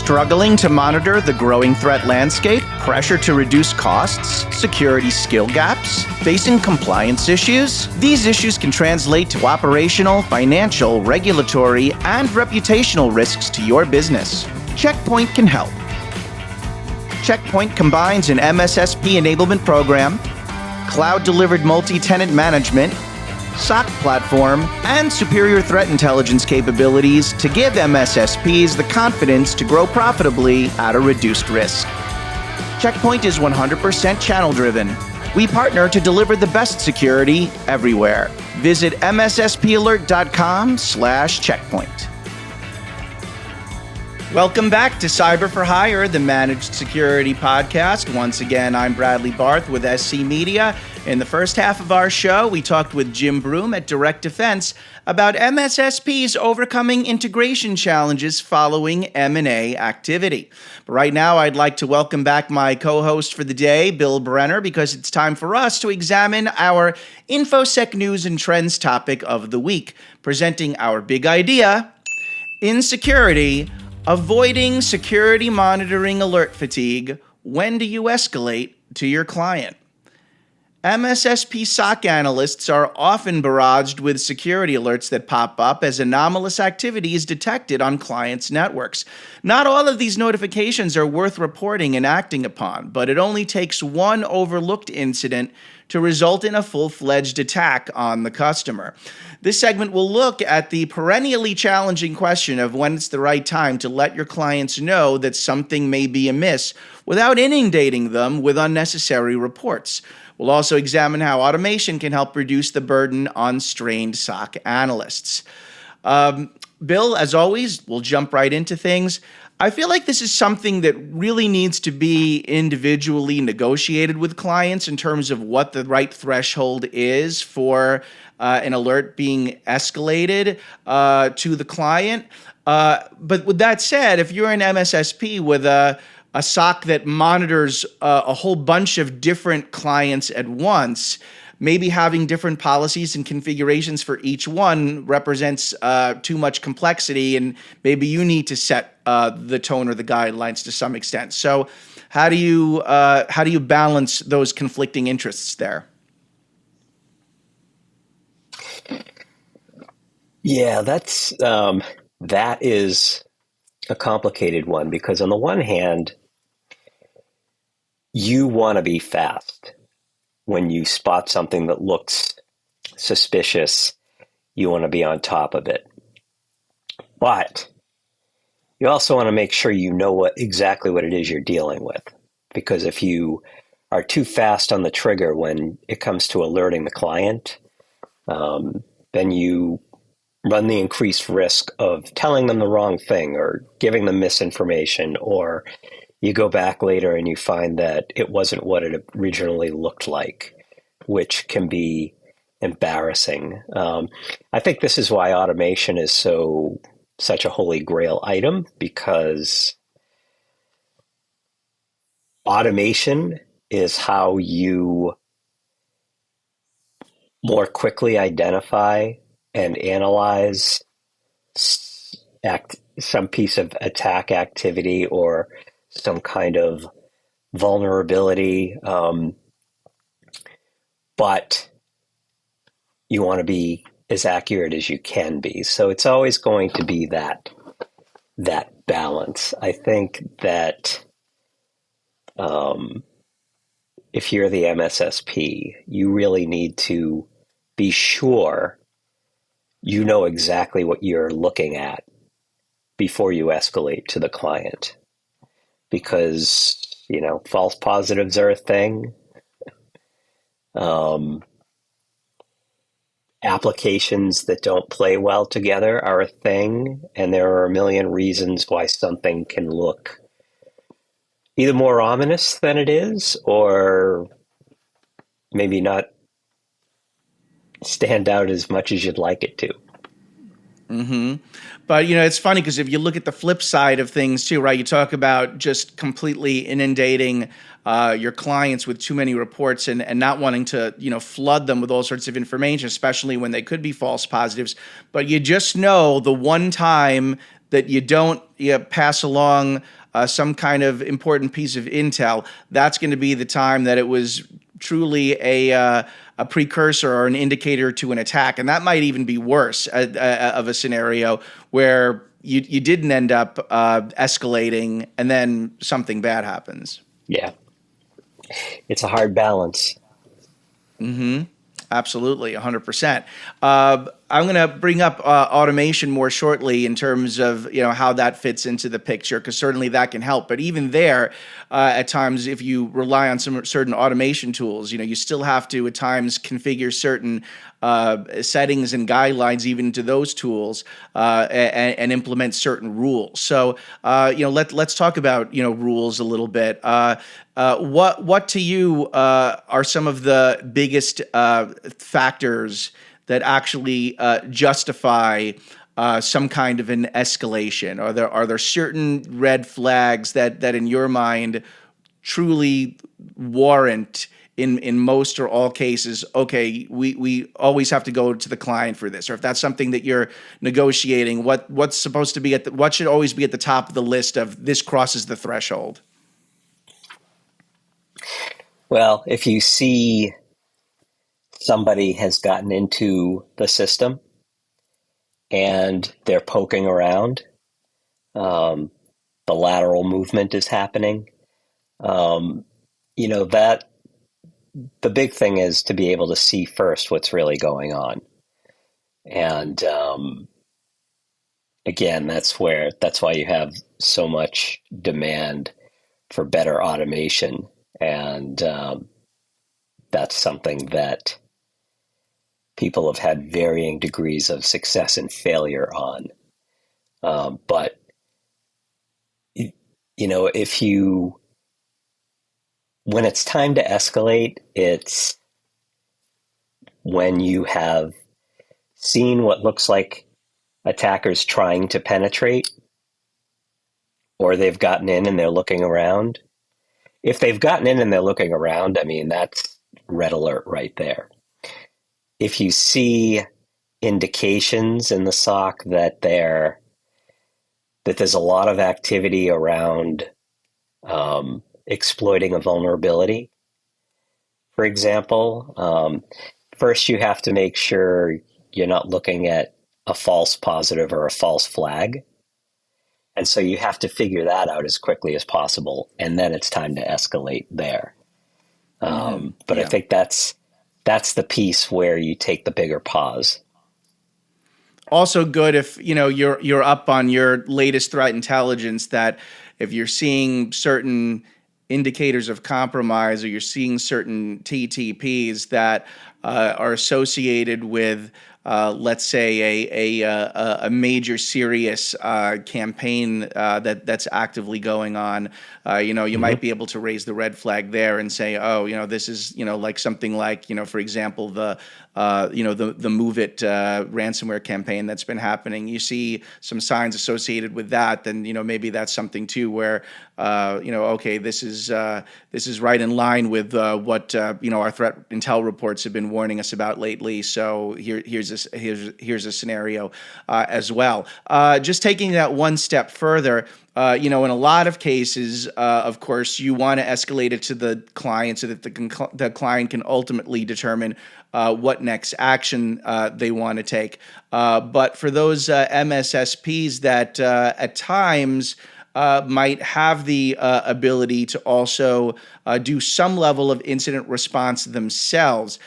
Struggling to monitor the growing threat landscape? Pressure to reduce costs? Security skill gaps? Facing compliance issues? These issues can translate to operational, financial, regulatory, and reputational risks to your business. Checkpoint can help. Checkpoint combines an MSSP enablement program, cloud-delivered multi-tenant management, SOC platform, and superior threat intelligence capabilities to give MSSPs the confidence to grow profitably at a reduced risk. Checkpoint is 100% channel-driven. We partner to deliver the best security everywhere. Visit msspalert.com/checkpoint. Welcome back to Cyber for Hire, the Managed Security Podcast. Once again, I'm Bradley Barth with SC Media. In the first half of our show, we talked with Jim Broom at Direct Defense about MSSPs overcoming integration challenges following M&A activity. But right now, I'd like to welcome back my co-host for the day, Bill Brenner, because it's time for us to examine our InfoSec news and trends topic of the week, presenting our big idea, in security, avoiding security monitoring alert fatigue. When do you escalate to your client? MSSP SOC analysts are often barraged with security alerts that pop up as anomalous activity is detected on clients' networks. Not all of these notifications are worth reporting and acting upon, but it only takes one overlooked incident to result in a full-fledged attack on the customer. This segment will look at the perennially challenging question of when it's the right time to let your clients know that something may be amiss without inundating them with unnecessary reports. We'll also examine how automation can help reduce the burden on strained SOC analysts. Bill, as always, we'll jump right into things. I feel like this is something that really needs to be individually negotiated with clients in terms of what the right threshold is for an alert being escalated to the client. But with that said, if you're an MSSP with a SOC that monitors a whole bunch of different clients at once, maybe having different policies and configurations for each one represents too much complexity, and maybe you need to set the tone or the guidelines to some extent. So how do you balance those conflicting interests there? Yeah, that is a complicated one, because on the one hand, you want to be fast. When you spot something that looks suspicious, you want to be on top of it. But you also want to make sure you know exactly what it is you're dealing with. Because if you are too fast on the trigger when it comes to alerting the client, then you run the increased risk of telling them the wrong thing or giving them misinformation, or you go back later and you find that it wasn't what it originally looked like, which can be embarrassing. I think this is why automation is such a holy grail item, because automation is how you more quickly identify and analyze some piece of attack activity or some kind of vulnerability, but you want to be as accurate as you can be. So it's always going to be that balance. I think that if you're the MSSP, you really need to be sure you know exactly what you're looking at before you escalate to the client. Because, false positives are a thing. Applications that don't play well together are a thing. And there are a million reasons why something can look either more ominous than it is, or maybe not stand out as much as you'd like it to. Mm-hmm. But, it's funny because if you look at the flip side of things too, right, you talk about just completely inundating your clients with too many reports and not wanting to, flood them with all sorts of information, especially when they could be false positives. But you just know the one time that you don't pass along some kind of important piece of intel, that's going to be the time that it was truly a precursor or an indicator to an attack. And that might even be worse of a scenario where you didn't end up escalating and then something bad happens. Yeah. It's a hard balance. Absolutely, 100%. I'm going to bring up automation more shortly in terms of how that fits into the picture, because certainly that can help. But even there, at times, if you rely on some certain automation tools, you still have to at times configure certain settings and guidelines even to those tools and implement certain rules. So let's talk about rules a little bit. What to you are some of the biggest factors that actually justify some kind of an escalation? Are there certain red flags that in your mind truly warrant in most or all cases, okay, we always have to go to the client for this? Or if that's something that you're negotiating, what's supposed to be what should always be at the top of the list of this crosses the threshold? Well, if you see somebody has gotten into the system and they're poking around, the lateral movement is happening, that the big thing is to be able to see first what's really going on. And again, that's why you have so much demand for better automation. And that's something that people have had varying degrees of success and failure on. But when it's time to escalate, it's when you have seen what looks like attackers trying to penetrate, or they've gotten in and they're looking around. If they've gotten in and they're looking around, I mean, that's red alert right there. If you see indications in the SOC that there's a lot of activity around exploiting a vulnerability, for example, first you have to make sure you're not looking at a false positive or a false flag. And so you have to figure that out as quickly as possible, and then it's time to escalate there. But I think that's the piece where you take the bigger pause. Also good if you're up on your latest threat intelligence, that if you're seeing certain indicators of compromise or you're seeing certain TTPs that are associated with let's say a major serious campaign that's actively going on, you might be able to raise the red flag there and say, oh, this is like something like for example the Move It ransomware campaign that's been happening. You see some signs associated with that, then maybe that's something too where okay, this is right in line with what our threat intel reports have been warning us about lately. So here's a scenario as well. Just taking that one step further, in a lot of cases, of course, you want to escalate it to the client so that the client can ultimately determine what next action they want to take. But for those MSSPs that at times might have the ability to also do some level of incident response themselves,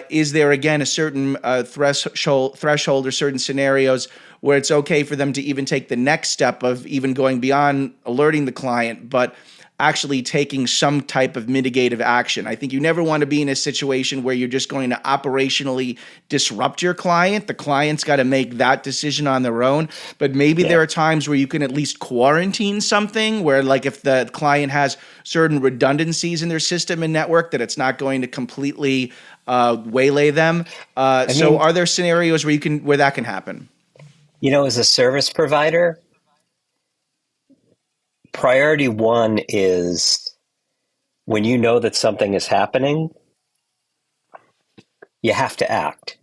is there again a certain threshold or certain scenarios where it's okay for them to even take the next step of even going beyond alerting the client, but actually taking some type of mitigative action? I think you never want to be in a situation where you're just going to operationally disrupt your client. The client's got to make that decision on their own. But maybe there are times where you can at least quarantine something where, like, if the client has certain redundancies in their system and network, that it's not going to completely waylay them. So are there scenarios where that can happen? As a service provider, priority one is when you know that something is happening, you have to act.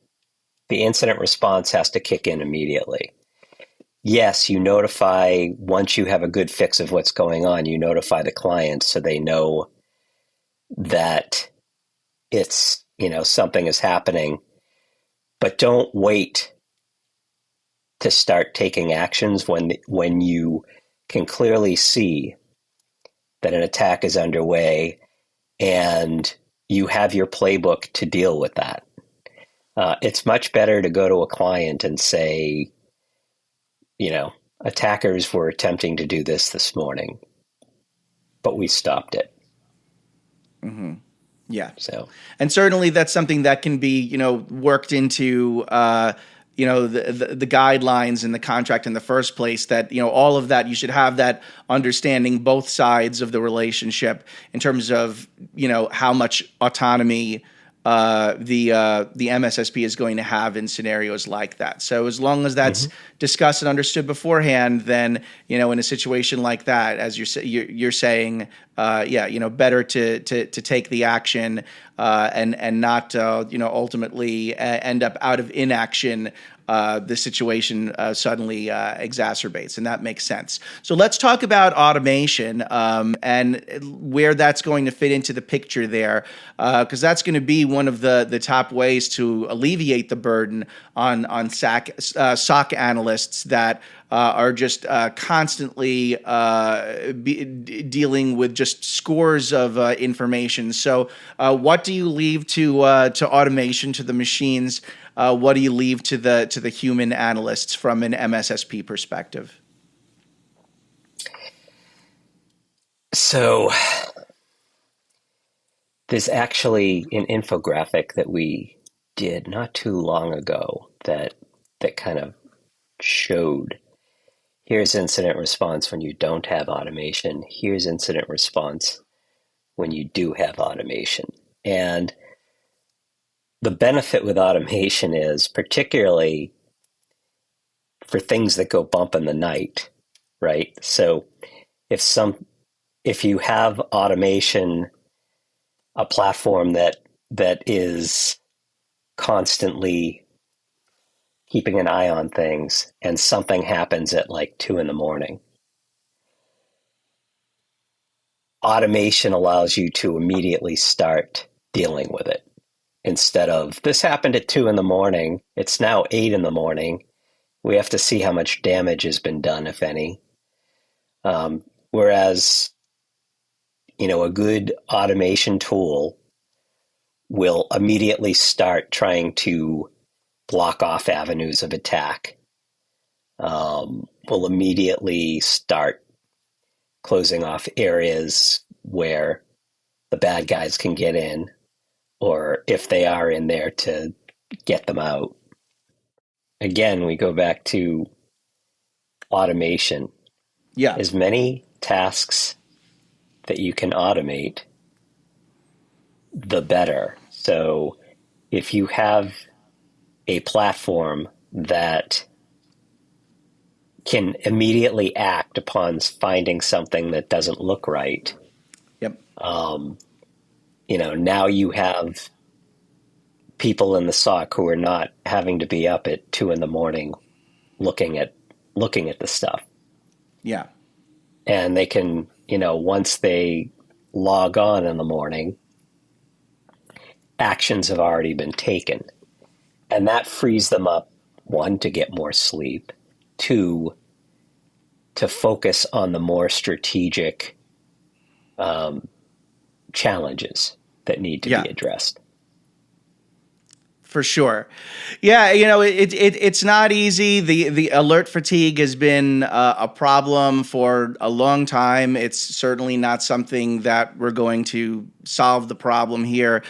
The incident response has to kick in immediately. yes, you notify once you have a good fix of what's going on, you notify the client so they know that it's, something is happening, but don't wait to start taking actions when you can clearly see that an attack is underway and you have your playbook to deal with that. It's much better to go to a client and say, attackers were attempting to do this morning, but we stopped it. Mm-hmm. Yeah. So, and certainly that's something that can be, worked into, the guidelines in the contract in the first place, that, all of that, you should have that understanding both sides of the relationship in terms of, how much autonomy the MSSP is going to have in scenarios like that. So as long as that's discussed and understood beforehand, then in a situation like that, as you're saying, better to take the action and not ultimately end up out of inaction. The situation suddenly exacerbates, and that makes sense. So let's talk about automation and where that's going to fit into the picture there, because that's going to be one of the top ways to alleviate the burden on SOC analysts that are just constantly dealing with just scores of information. So what do you leave to automation, to the machines? What do you leave to the human analysts from an MSSP perspective? So there's actually an infographic that we did not too long ago that kind of showed, here's incident response when you don't have automation. Here's incident response when you do have automation. And the benefit with automation is, particularly for things that go bump in the night, right? So if you have automation, a platform that is constantly keeping an eye on things, and something happens at like 2 a.m, automation allows you to immediately start dealing with it. Instead of, this happened at 2 a.m, it's now 8 a.m, we have to see how much damage has been done, if any. Whereas, a good automation tool will immediately start trying to block off avenues of attack, will immediately start closing off areas where the bad guys can get in, or if they are in there, to get them out. Again, we go back to automation. Yeah. As many tasks that you can automate, the better. So if you have a platform that can immediately act upon finding something that doesn't look right, Yep. Now you have people in the SOC who are not having to be up at 2 a.m. looking at the stuff. Yeah. And they can, once they log on in the morning, actions have already been taken. And that frees them up, one, to get more sleep, two, to focus on the more strategic challenges that need to be addressed. For sure. Yeah, it's not easy. The alert fatigue has been a problem for a long time. It's certainly not something that we're going to solve the problem here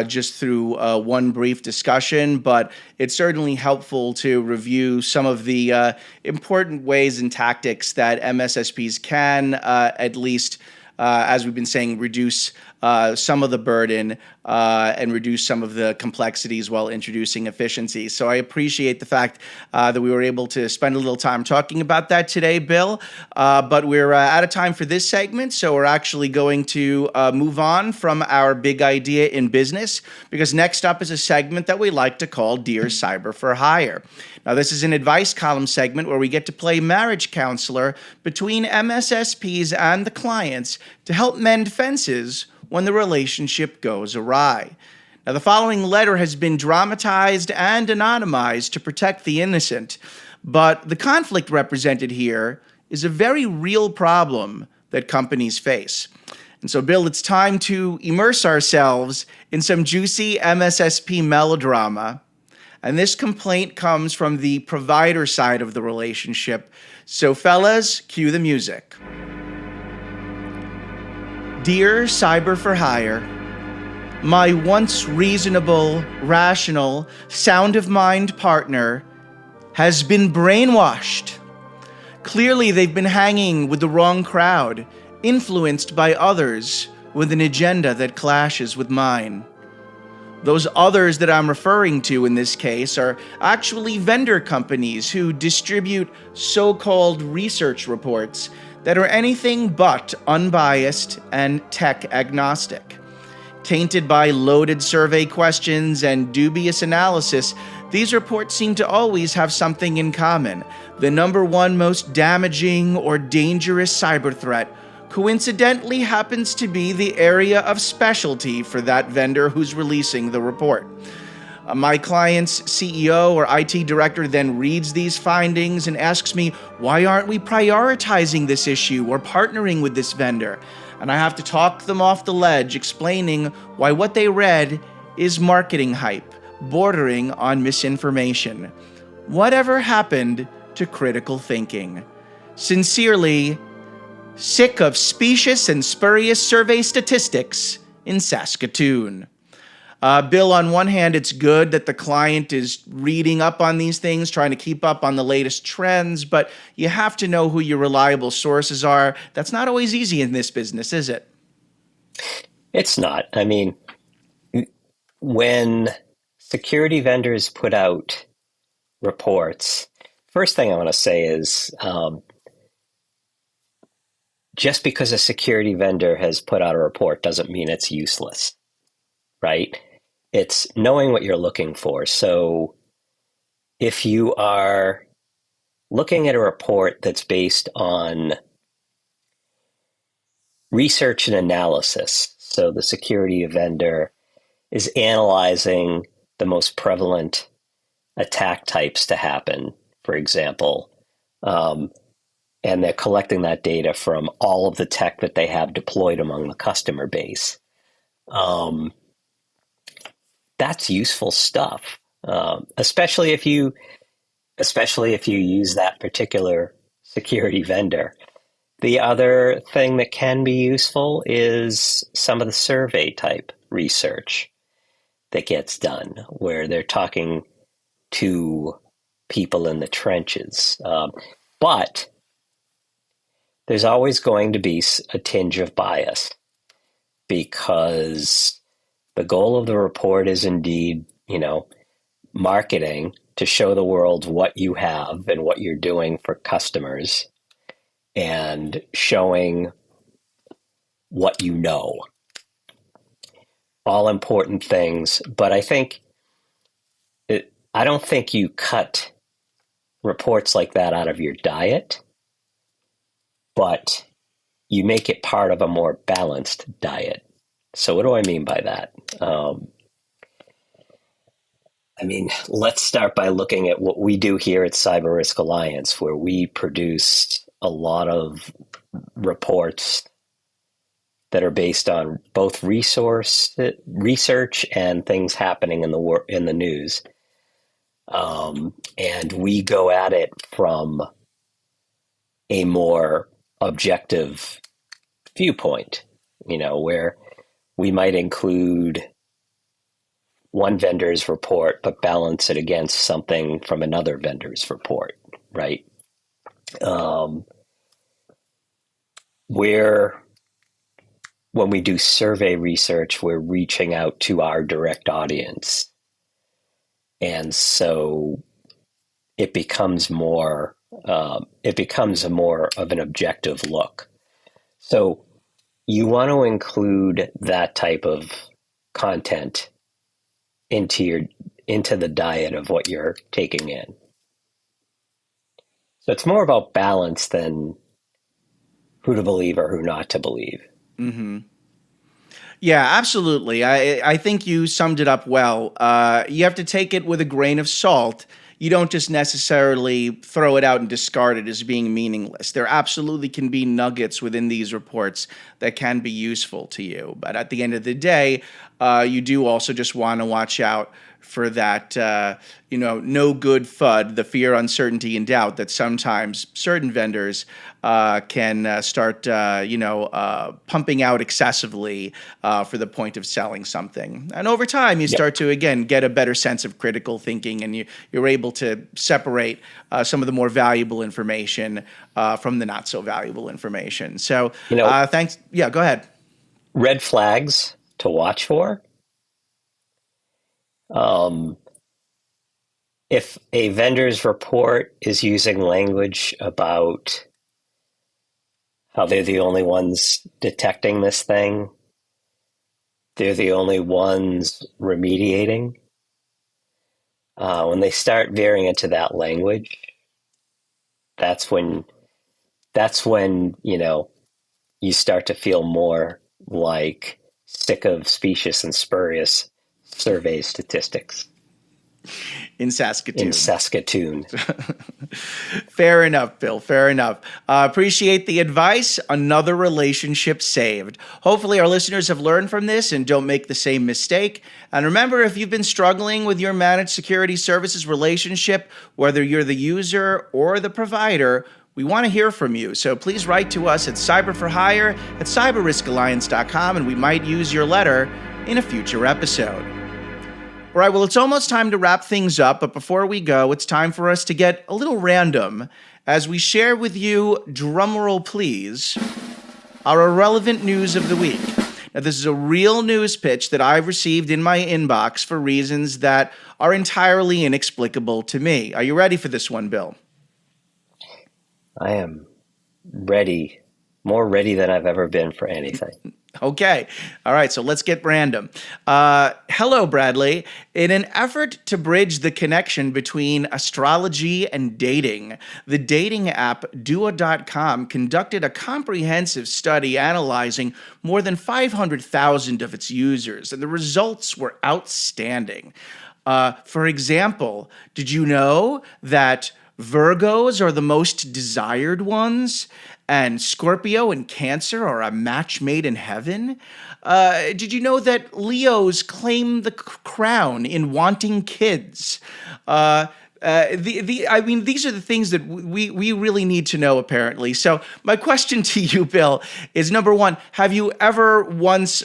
just through one brief discussion, but it's certainly helpful to review some of the important ways and tactics that MSSPs can at least as we've been saying, reduce some of the burden and reduce some of the complexities while introducing efficiency. So I appreciate the fact that we were able to spend a little time talking about that today, Bill. But we're out of time for this segment, so we're actually going to move on from our big idea in business, because next up is a segment that we like to call Dear Cyber for Hire. Now, this is an advice column segment where we get to play marriage counselor between MSSPs and the clients to help mend fences when the relationship goes awry. Now, the following letter has been dramatized and anonymized to protect the innocent, but the conflict represented here is a very real problem that companies face. And so, Bill, it's time to immerse ourselves in some juicy MSSP melodrama. And this complaint comes from the provider side of the relationship. So, fellas, cue the music. Dear Cyber for Hire, my once reasonable, rational, sound of mind partner has been brainwashed. Clearly, they've been hanging with the wrong crowd, influenced by others with an agenda that clashes with mine. Those others that I'm referring to in this case are actually vendor companies who distribute so-called research reports that are anything but unbiased and tech agnostic. Tainted by loaded survey questions and dubious analysis, these reports seem to always have something in common. The number one most damaging or dangerous cyber threat coincidentally happens to be the area of specialty for that vendor who's releasing the report. My client's CEO or IT director then reads these findings and asks me, why aren't we prioritizing this issue or partnering with this vendor? And I have to talk them off the ledge, explaining why what they read is marketing hype, bordering on misinformation. Whatever happened to critical thinking? Sincerely, sick of specious and spurious survey statistics in Saskatoon. Bill, on one hand, it's good that the client is reading up on these things, trying to keep up on the latest trends, but you have to know who your reliable sources are. That's not always easy in this business, is it? It's not. I mean, when security vendors put out reports, first thing I want to say is just because a security vendor has put out a report doesn't mean it's useless, right? It's knowing what you're looking for. So if you are looking at a report that's based on research and analysis, so the security vendor is analyzing the most prevalent attack types to happen, for example, and they're collecting that data from all of the tech that they have deployed among the customer base. That's useful stuff, especially if you use that particular security vendor. The other thing that can be useful is some of the survey type research that gets done, where they're talking to people in the trenches. But there's always going to be a tinge of bias, because the goal of the report is indeed, marketing, to show the world what you have and what you're doing for customers, and showing what you know. All important things, but I don't think you cut reports like that out of your diet, but you make it part of a more balanced diet. So what do I mean by that? Let's start by looking at what we do here at Cyber Risk Alliance, where we produce a lot of reports that are based on both research and things happening in the news. And we go at it from a more objective viewpoint, where we might include one vendor's report, but balance it against something from another vendor's report, right? We're when we do survey research, we're reaching out to our direct audience. And so it becomes more a more of an objective look. So you want to include that type of content into the diet of what you're taking in. So it's more about balance than who to believe or who not to believe. Mm-hmm. Yeah, absolutely. I think you summed it up well. You have to take it with a grain of salt. You don't just necessarily throw it out and discard it as being meaningless. There absolutely can be nuggets within these reports that can be useful to you. But at the end of the day, you do also just want to watch out for that, no good FUD, the fear, uncertainty, and doubt that sometimes certain vendors can start, pumping out excessively for the point of selling something. And over time, you start to, again, get a better sense of critical thinking, and you're able to separate some of the more valuable information from the not so valuable information. So thanks. Yeah, go ahead. Red flags to watch for. If a vendor's report is using language about how they're the only ones detecting this thing, they're the only ones remediating, when they start veering into that language, that's when you start to feel more like sick of specious and spurious survey statistics. In Saskatoon. Fair enough, Bill. Fair enough. Appreciate the advice. Another relationship saved. Hopefully our listeners have learned from this and don't make the same mistake. And remember, if you've been struggling with your managed security services relationship, whether you're the user or the provider, we want to hear from you. So please write to us at cyberforhire@cyberriskalliance.com, and we might use your letter in a future episode. All right, well, it's almost time to wrap things up, but before we go, it's time for us to get a little random as we share with you, drumroll please, our irrelevant news of the week. Now, this is a real news pitch that I've received in my inbox for reasons that are entirely inexplicable to me. Are you ready for this one, Bill? I am ready, more ready than I've ever been for anything. Okay. All right. So let's get random. Hello, Bradley. In an effort to bridge the connection between astrology and dating, the dating app Duo.com conducted a comprehensive study analyzing more than 500,000 of its users, and the results were outstanding. For example, did you know that Virgos are the most desired ones, and Scorpio and Cancer are a match made in heaven? Did you know that Leos claim the crown in wanting kids? These are the things that we really need to know, apparently. So my question to you, Bill, is number one, have you ever once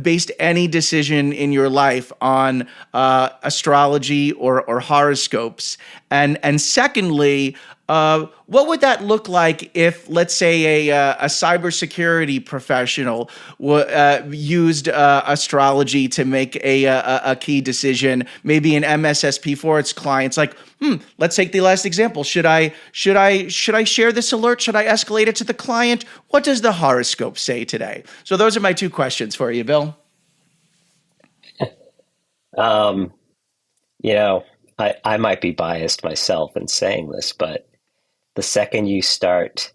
based any decision in your life on astrology or horoscopes? And secondly, what would that look like if, let's say, a cybersecurity professional used astrology to make a key decision, maybe an MSSP for its clients? Like, let's take the last example. Should I share this alert? Should I escalate it to the client? What does the horoscope say today? So those are my two questions for you, Bill. I might be biased myself in saying this, but the second you start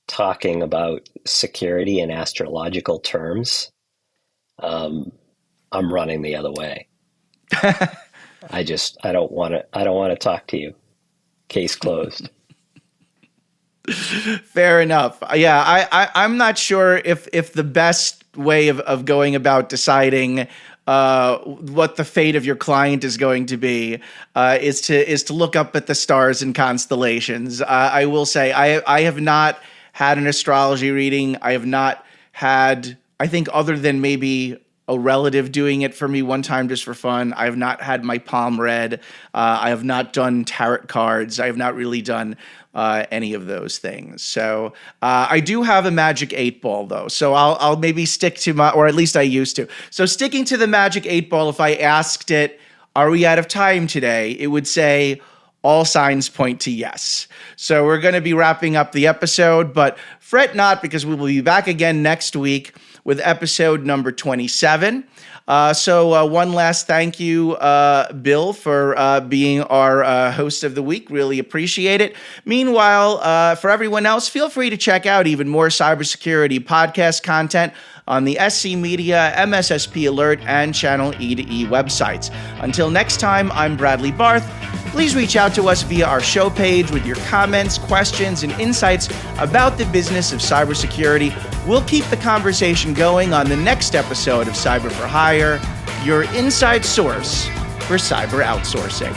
talking about security in astrological terms, I'm running the other way. I don't want to talk to you. Case closed. Fair enough. Yeah, I'm not sure if the best way of going about deciding what the fate of your client is going to be is to look up at the stars and constellations. I will say I have not had an astrology reading. I have not had, I think, other than maybe a relative doing it for me one time just for fun. I have not had my palm read. I have not done tarot cards. I have not really done any of those things. So I do have a magic 8-ball though. So I'll maybe stick to or at least I used to. So sticking to the magic 8-ball, if I asked it, are we out of time today? It would say, all signs point to yes. So we're going to be wrapping up the episode, but fret not, because we will be back again next week with episode number 27. So one last thank you, Bill, for being our host of the week. Really appreciate it. Meanwhile, for everyone else, feel free to check out even more cybersecurity podcast content on the SC Media, MSSP Alert, and Channel E2E websites. Until next time, I'm Bradley Barth. Please reach out to us via our show page with your comments, questions, and insights about the business of cybersecurity. We'll keep the conversation going on the next episode of Cyber for Hire, your inside source for cyber outsourcing.